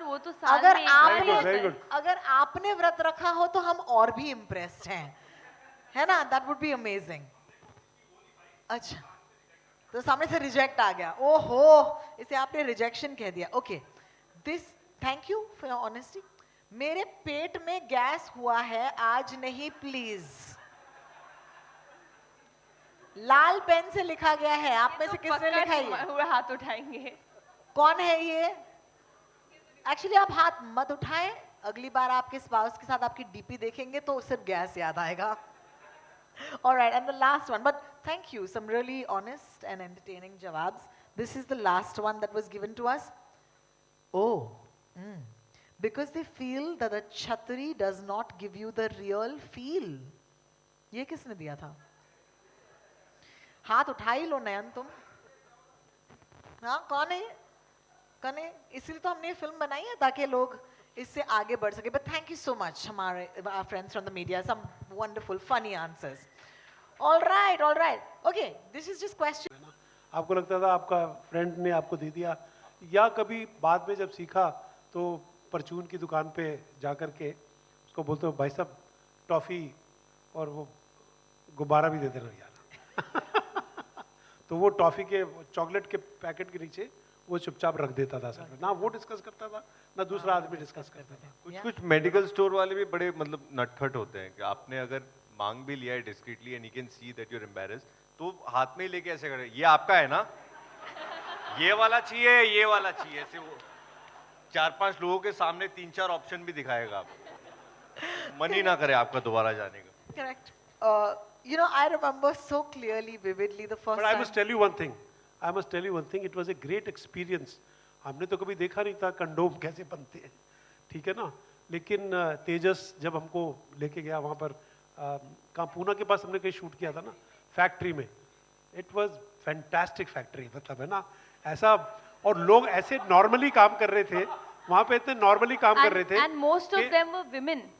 यार वो तो साल में एक बार very होता good. है। अगर आपने व्रत रखा हो तो हम और भी इम्प्रेस्ड हैं, है ना? That would be amazing. अच्छा, तो सामने से रिजेक्ट आ गया। ओहो, इसे आपने रिजेक्शन कह दिया। Okay, this, thank you for your honesty. मेरे पेट में गैस हुआ है, आज नहीं प्लीज। लाल पेन से लिखा गया है, आप में से तो किसने पक्का लिखा है नहीं ये? हुआ हाथ उठाएंगे। कौन है ये? एक्चुअली आप हाथ मत उठाएं, अगली बार आपके स्पाउस के साथ आपकी डीपी देखेंगे तो सिर्फ गैस याद आएगा। All right, and the last one, but thank you, some really honest and entertaining jawabs. This is the last one that was given to us. Oh, because they feel that the Chhatri does not give you the real feel. ये किसने दिया था? हाथ उठा ही लो नयन तुम। हाँ, कौन है ये? कौन है? इसीलिए तो हमने ये फिल्म बनाई है ताकि लोग इससे आगे बढ़ सके। But thank you so much, हमारे our friends from the media, some wonderful funny answers. All right. Okay, this is just question. आपको लगता था आपका फ्रेंड ने आपको दे दिया, या कभी बाद में जब सीखा तो परचून की दुकान पे जाकर के उसको बोलते हो भाई साहब टॉफ़ी और वो गुब्बारा भी दे देना यार। तो वो टॉफ़ी के चॉकलेट के पैकेट के नीचे वो चुपचाप रख देता था सर, ना वो डिस्कस करता था ना दूसरा आदमी डिस्कस करता था। कुछ कुछ मेडिकल स्टोर वाले भी बड़े मतलब नटखट होते हैं कि आपने अगर मांग भी लिया है discreetly and you can see that you are embarrassed, तो हाथ में ही लेके ऐसे करे, ये आपका है ना, ये वाला चाहिए, ये वाला चाहिए, ऐसे वो 4-5 लोगों के सामने 3-4 ऑप्शन भी दिखाएगा आपको, मन ही ना करे आपका दोबारा जाने का। Correct. You know, I remember so clearly, vividly the first But I time. must tell you one thing. I must tell you one thing. It was a great experience. हमने तो कभी देखा नहीं था कंडोम कैसे बनते हैं, ठीक है ना? लेकिन तेजस जब हमको लेके गया वहाँ पर, कहाँ पूना के पास हमने कहीं शूट किया था ना, फैक्ट्री में। इट वाज फैंटास्टिक फैक्ट्री, मतलब है ना ऐसा, और लोग ऐसे नॉर्मली काम कर रहे थे वहाँ पे, इतने नॉर्मली काम कर रहे थे। And most of them were women.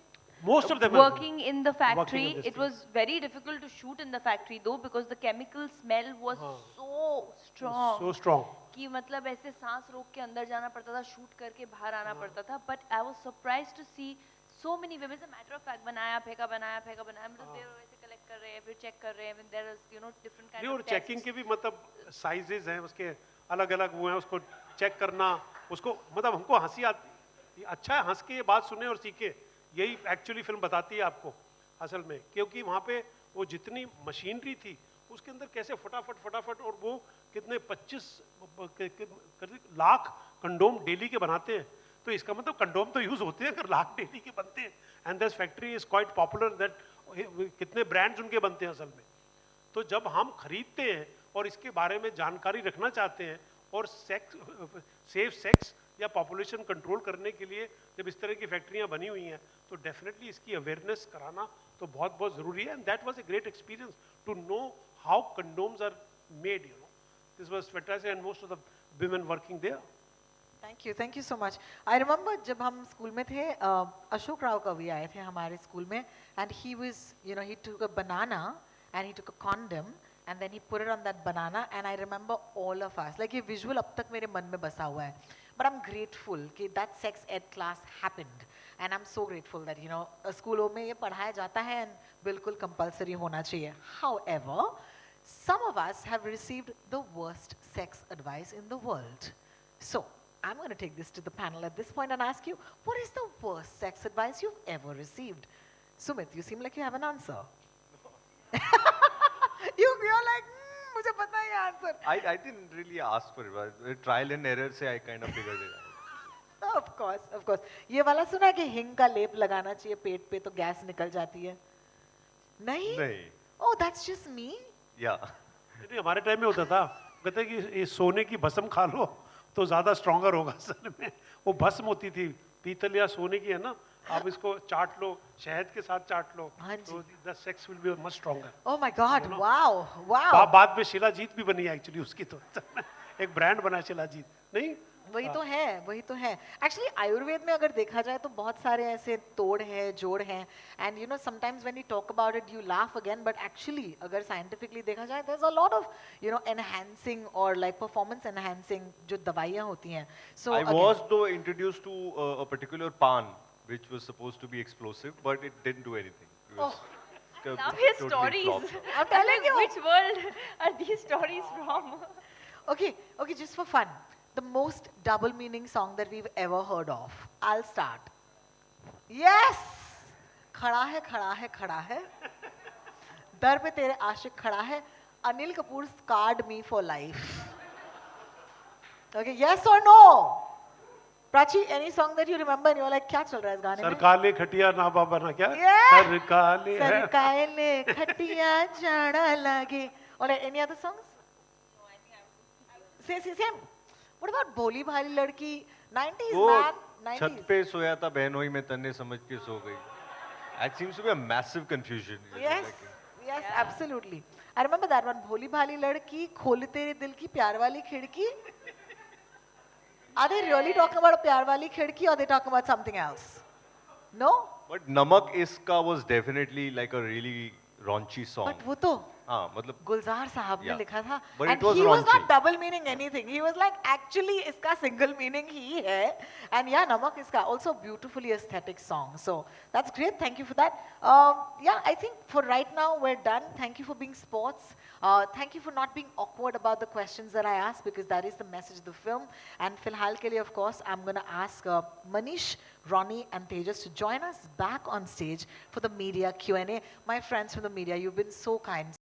Most of them working in the working factory. in this It was very difficult to shoot in the factory though because the chemical smell was so strong. so strong. कि मतलब ऐसे सांस रोक के अंदर जाना पड़ता था, शूट करके बाहर आना पड़ता था. But I was surprised to see so many women. As a matter of fact, बनाया फेंका मतलब they वैसे collect कर रहे हैं, फिर check कर रहे हैं. There is different kind नहीं, of और चेकिंग tests. के भी मतलब साइजेस हैं उसके, अलग अलग वो हैं, उसको चेक करना, उसको मतलब हमको हंसी आती, अच्छा है हंस के ये बात सुने और सीखे, यही एक्चुअली फिल्म बताती है आपको असल में, क्योंकि वहाँ पे वो जितनी मशीनरी थी उसके अंदर कैसे फटाफट और वो कितने 25 लाख कंडोम डेली के बनाते हैं, तो इसका मतलब कंडोम तो यूज होते हैं अगर लाख डेली के बनते हैं, and this factory is quite popular that कितने ब्रांड्स उनके बनते हैं असल में। तो जब हम खरीदते हैं और इसके बारे में जानकारी रखना चाहते हैं और सेफ सेक्स या पॉपुलेशन कंट्रोल करने के लिए जब इस तरह की फैक्ट्रियां बनी हुई हैं तो डेफिनेटली इसकी अवेयरनेस कराना तो बहुत बहुत ज़रूरी है, and that was a great experience to know how condoms are made, you know, this was fantastic and most of the women working there. Thank you so much. I remember जब हम school में थे, अशोक राव कवि आए थे हमारे school में, and he was, you know, he took a banana and he took a condom and then he put it on that banana, and I remember all of us, like ये visual अब तक मेरे मन में बसा हुआ है. But I'm grateful कि that sex ed class happened, and I'm so grateful that, you know, स्कूलों में ये पढ़ाया जाता है and बिल्कुल compulsory होना चाहिए. However, some of us have received the worst sex advice in the world. So, I'm going to take this to the panel at this point and ask you, what is the worst sex advice you've ever received? Sumit, you seem like you have an answer. You're like, मुझे पता है ये answer. I didn't really ask for it, but trial and error से I kind of figured it out. Of course. ये वाला सुना कि हिंग का लेप लगाना चाहिए पेट पे तो गैस निकल जाती है? नहीं? नहीं. Oh, that's just me? Yeah. नहीं, हमारे टाइम में होता था, कहते हैं कि ये सोने की भस्म खा लो तो ज्यादा स्ट्रॉन्गर होगा। असल में वो भस्म होती थी, पीतल या सोने की है ना, आप इसको चाट लो, शहद के साथ चाट लो, हाँ जी। तो the sex will be much stronger. Oh my God, wow. बाद में शिलाजीत भी बनी है एक्चुअली उसकी, तो एक ब्रांड बना शिलाजीत, नहीं वही तो है, वही तो है. Actually, आयुर्वेद में अगर देखा जाए तो बहुत सारे ऐसे तोड़ है, जोड़ हैं. And you know, sometimes when you talk about it, you laugh again. But actually, अगर scientifically देखा जाए, there's a lot of, you know, enhancing or like performance enhancing जो दवाइयाँ होती हैं. So I again, was though introduced to a particular pan which was supposed to be explosive, but it didn't do anything. It was Love his totally stories. flopped. I'm telling like, you. which world are these stories from? Okay, okay, just for fun. The most double meaning song that we've ever heard of. I'll start. Yes! खड़ा है, खड़ा है, खड़ा है. दर पे तेरे आशिक खड़ा है. Anil Kapoor scarred me for life. Okay, yes or no? Prachi, any song that you remember and you're like, क्या चल रहा है इस गाने सर में? काले खटिया ना बाबा ना क्या Yeah. सर काले है सरकाले खटिया जाड़ा लगे. Or like any other songs? Same. What about भोली भाली लड़की? 90s वो man, छत 90s. पे सोया था बहनोई में तन्ने समझ के सो गई. That seems to be a massive confusion. Yes, yes, absolutely. I remember that one. भोली भाली लड़की, खोल तेरे दिल की प्यार वाली खिड़की. Are they really talking about a प्यार वाली खिड़की or they talking about something else? No? But Namak Iska was definitely like a really raunchy song. But वो तो हाँ मतलब गुलजार साहब ने Yeah. लिखा था. But And it was he was raunchy. not double meaning anything. He was like, actually, इसका single meaning ही है. And yeah, नमक इसका also beautifully aesthetic song. So that's great. Thank you for that. Yeah, I think for right now we're done. Thank you for being sports. Thank you for not being awkward about the questions that I asked because that is the message of the film. And फिलहाल के लिए, of course, I'm going to ask Manish, Ronnie, and Tejas to join us back on stage for the media Q&A. My friends from the media, you've been so kind.